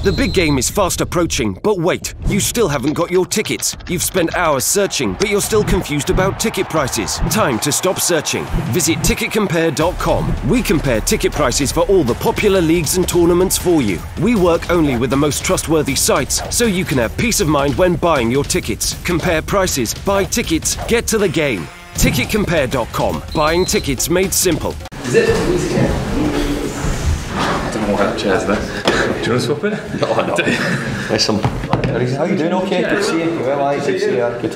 The big game is fast approaching, but wait, you still haven't got your tickets. You've spent hours searching, but you're still confused about ticket prices. Time to stop searching. Visit ticketcompare.com. We compare ticket prices for all the popular leagues and tournaments for you. We work only with the most trustworthy sites, so you can have peace of mind when buying your tickets. Compare prices, buy tickets, get to the game. Ticketcompare.com. Buying tickets made simple. Is it? I don't know what chairs there. Do you want to swap it? No. Listen. How are you doing? Okay, good to see you. Well, I good to see you. Good.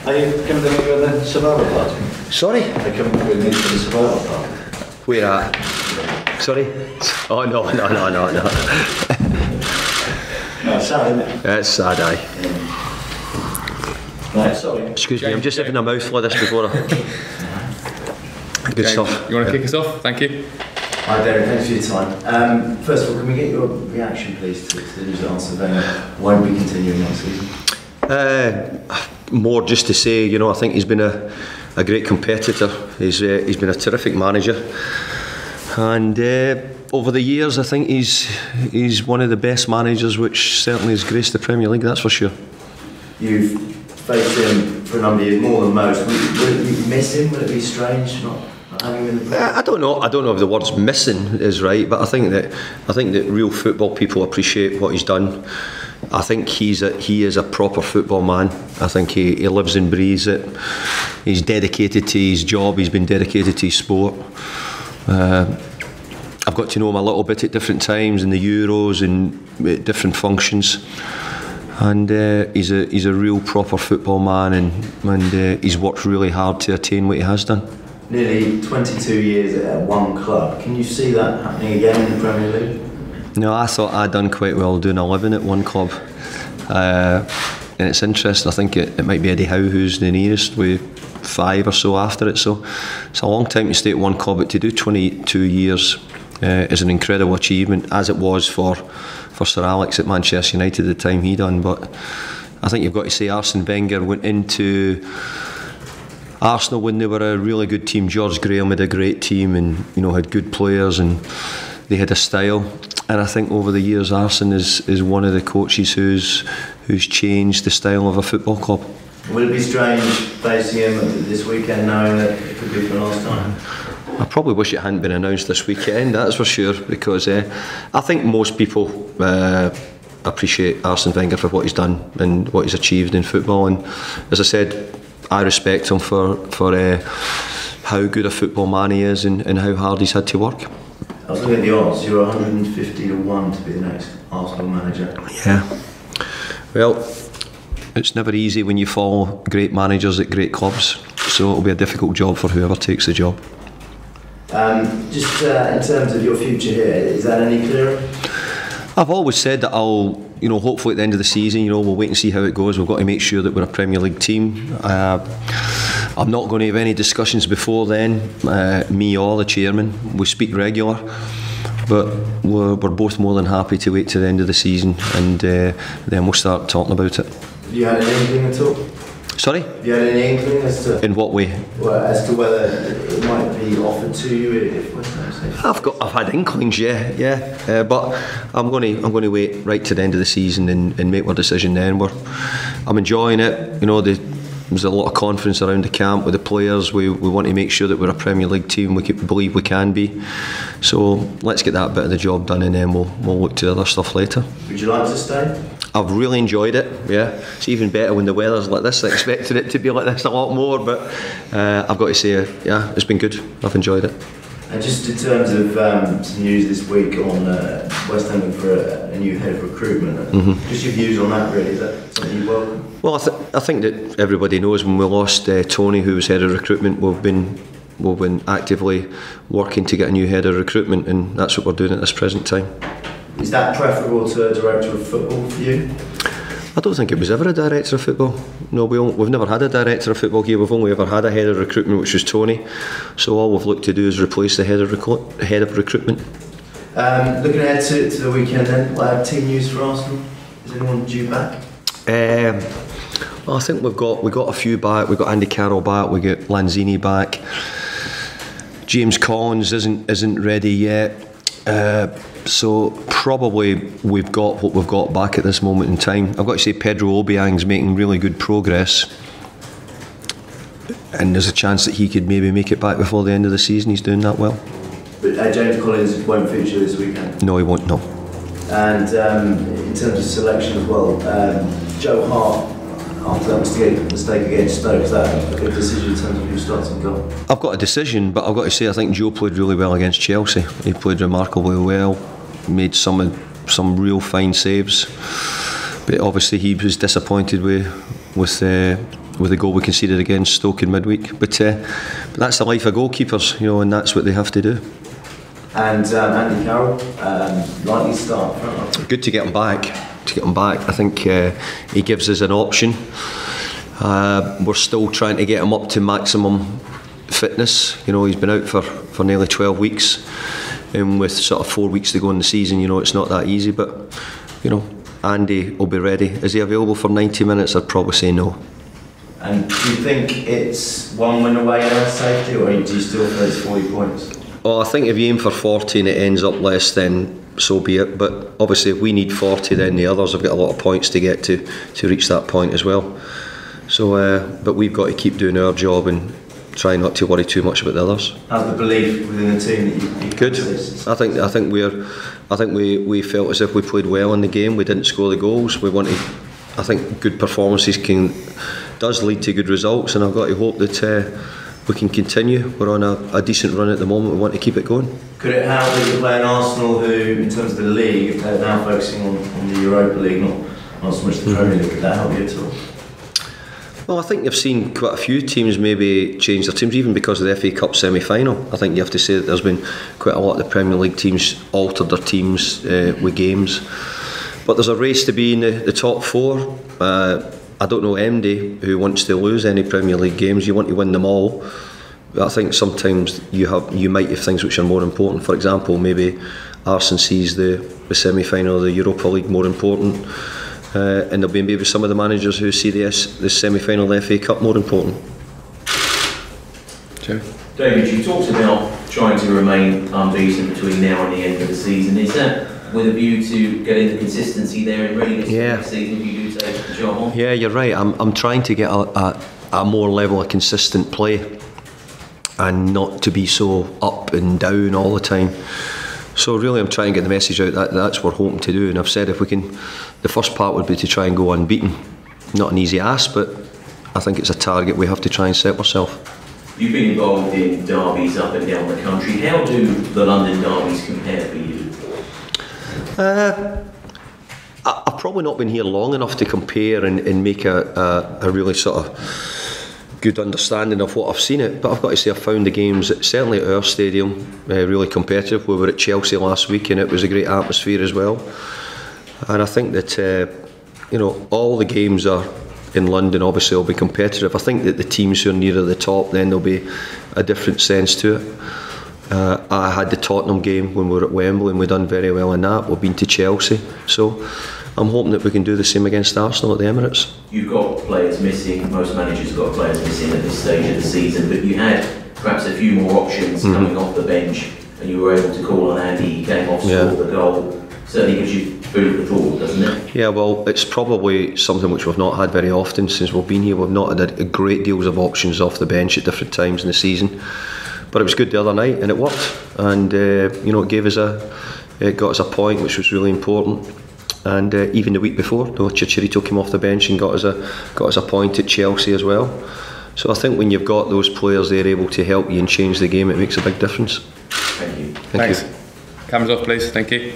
Are you coming with me with the survival party? Sorry? Are you coming with me for the survival party? Where at? Sorry? Oh, no. No, it's sad, isn't it? It's sad, aye. Right, sorry. Excuse me, I'm just having a mouthful of this before I... Good stuff. You want to kick us off? Thank you. Hi Derek, thanks for your time. First of all, can we get your reaction please to the news that Arsene Wenger won't be continuing next season? More just to say, you know, I think he's been a great competitor. He's been a terrific manager, and over the years I think he's one of the best managers which certainly has graced the Premier League, that's for sure. You've faced him for a number of years, more than most. Would you miss him? Would it be strange not having him in the Premier League? I don't know if the word's missing is right, but I think that real football people appreciate what he's done. I think he is a proper football man. I think he lives and breathes it. He's dedicated to his job. He's been dedicated to his sport. I've got to know him a little bit at different times in the Euros and at different functions. And he's a real proper football man, and he's worked really hard to attain what he has done. Nearly 22 years at one club. Can you see that happening again in the Premier League? No, I thought I'd done quite well doing 11 at one club. And it's interesting, I think it might be Eddie Howe who's the nearest with 5 or so after it. So it's a long time to stay at one club, but to do 22 years is an incredible achievement, as it was for Sir Alex at Manchester United at the time he done. But I think you've got to say Arsene Wenger went into Arsenal when they were a really good team. George Graham had a great team, and had good players, and they had a style. And I think over the years Arsene is one of the coaches who's changed the style of a football club. Will it be strange facing him this weekend, knowing that it could be for the last time? I probably wish it hadn't been announced this weekend, that's for sure, because I think most people appreciate Arsene Wenger for what he's done and what he's achieved in football. And as I said, I respect him for how good a football man he is and how hard he's had to work. I was looking at the odds. You're 150 to 1 to be the next Arsenal manager. Yeah. Well, it's never easy when you follow great managers at great clubs, so it'll be a difficult job for whoever takes the job. Just in terms of your future here, is that any clearer? I've always said that I'll, hopefully at the end of the season, we'll wait and see how it goes. We've got to make sure that we're a Premier League team. I'm not going to have any discussions before then, me or the chairman. We speak regular, but we're both more than happy to wait to the end of the season, and then we'll start talking about it. Have you had any inkling at all? Sorry? Have you had any inkling as to... In what way? Well, as to whether it might be offered to you if West Ham say? I've had inklings, yeah. But I'm going to wait right to the end of the season and make my decision then. I'm enjoying it. There's a lot of confidence around the camp with the players. We want to make sure that we're a Premier League team. We believe we can be. So let's get that bit of the job done, and then we'll look to other stuff later. Would you like to stay? I've really enjoyed it, yeah. It's even better when the weather's like this. I expected it to be like this a lot more, but I've got to say, yeah, it's been good. I've enjoyed it. And just in terms of some news this week on West Ham for a new head of recruitment, just your views on that really, is that something you welcome? Well, I think that everybody knows when we lost Tony, who was head of recruitment, we've been actively working to get a new head of recruitment, and that's what we're doing at this present time. Is that preferable to a director of football for you? I don't think it was ever a director of football. No, we've never had a director of football here. We've only ever had a head of recruitment, which was Tony. So all we've looked to do is replace the head of recruitment. Looking ahead to the weekend then, team news for Arsenal? Is anyone due back? Well, I think we've got a few back. We've got Andy Carroll back. We got Lanzini back. James Collins isn't ready yet. So probably we've got what we've got back at this moment in time. I've got to say Pedro Obiang's making really good progress, and there's a chance that he could maybe make it back before the end of the season. He's doing that well. But James Collins won't feature this weekend? No, he won't, no. And in terms of selection as well, Joe Hart, after that mistake against Stoke, is that a good decision in terms of who starts and goal? I've got a decision, but I've got to say I think Joe played really well against Chelsea. He played remarkably well, made some real fine saves, but obviously he was disappointed with the goal we conceded against Stoke in midweek. But that's the life of goalkeepers, you know, and that's what they have to do. And Andy Carroll, likely to start front. Good to get him back. I think he gives us an option. We're still trying to get him up to maximum fitness. You know, he's been out for nearly 12 weeks, and with sort of 4 weeks to go in the season, you know, it's not that easy. But you know, Andy will be ready. Is he available for 90 minutes? I'd probably say no. And do you think it's one win away in our safety, or do you still feel it's 40 points? Well, I think if you aim for 40 and it ends up less, then so be it. But obviously if we need 40, then the others have got a lot of points to get to reach that point as well. So but we've got to keep doing our job and try not to worry too much about the others. How's the belief within the team that you good? I think we felt as if we played well in the game. We didn't score the goals. I think good performances does lead to good results, and I've got to hope that we can continue. We're on a decent run at the moment. We want to keep it going. Could it help that you're playing Arsenal, who, in terms of the league, are now focusing on the Europa League, not so much the Premier League? Could that help you at all? Well, I think you've seen quite a few teams maybe change their teams, even because of the FA Cup semi-final. I think you have to say that there's been quite a lot of the Premier League teams altered their teams with games. But there's a race to be in the top four. I don't know MD who wants to lose any Premier League games. You want to win them all. But I think sometimes you might have things which are more important. For example, maybe Arsene sees the semi-final of the Europa League more important, and there'll be maybe some of the managers who see the semi-final of the FA Cup more important. Jerry? David, you talked about trying to remain unbeaten between now and the end of the season. Is that with a view to getting the consistency there and readiness for the season if you do take the job on? Yeah, you're right. I'm trying to get a more level of consistent play and not to be so up and down all the time. So really I'm trying to get the message out that's what we're hoping to do, and I've said if we can, the first part would be to try and go unbeaten. Not an easy ask, but I think it's a target we have to try and set ourselves. You've been involved in derbies up and down the country. How do the London derbies compare for you? I've probably not been here long enough to compare and make a really sort of good understanding of what I've seen it, but I've got to say I've found the games, certainly at our stadium, really competitive. We were at Chelsea last week and it was a great atmosphere as well, and I think that all the games are in London obviously will be competitive. I think that the teams who are nearer the top, then there'll be a different sense to it. I had the Tottenham game when we were at Wembley and we've done very well in that. We've been to Chelsea, so I'm hoping that we can do the same against Arsenal at the Emirates. You've got players missing, most managers have got players missing at this stage of the season, but you had perhaps a few more options coming off the bench and you were able to call on Andy. He came off, scored the goal. Certainly gives you food for thought, doesn't it? Yeah, well, it's probably something which we've not had very often since we've been here. We've not had a great deals of options off the bench at different times in the season, but it was good the other night and it worked, and it gave us it got us a point which was really important. And even the week before, Chicharito came off the bench and got us a point at Chelsea as well. So I think when you've got those players there able to help you and change the game, it makes a big difference. Thank you. Thanks. Cameras off, please. Thank you.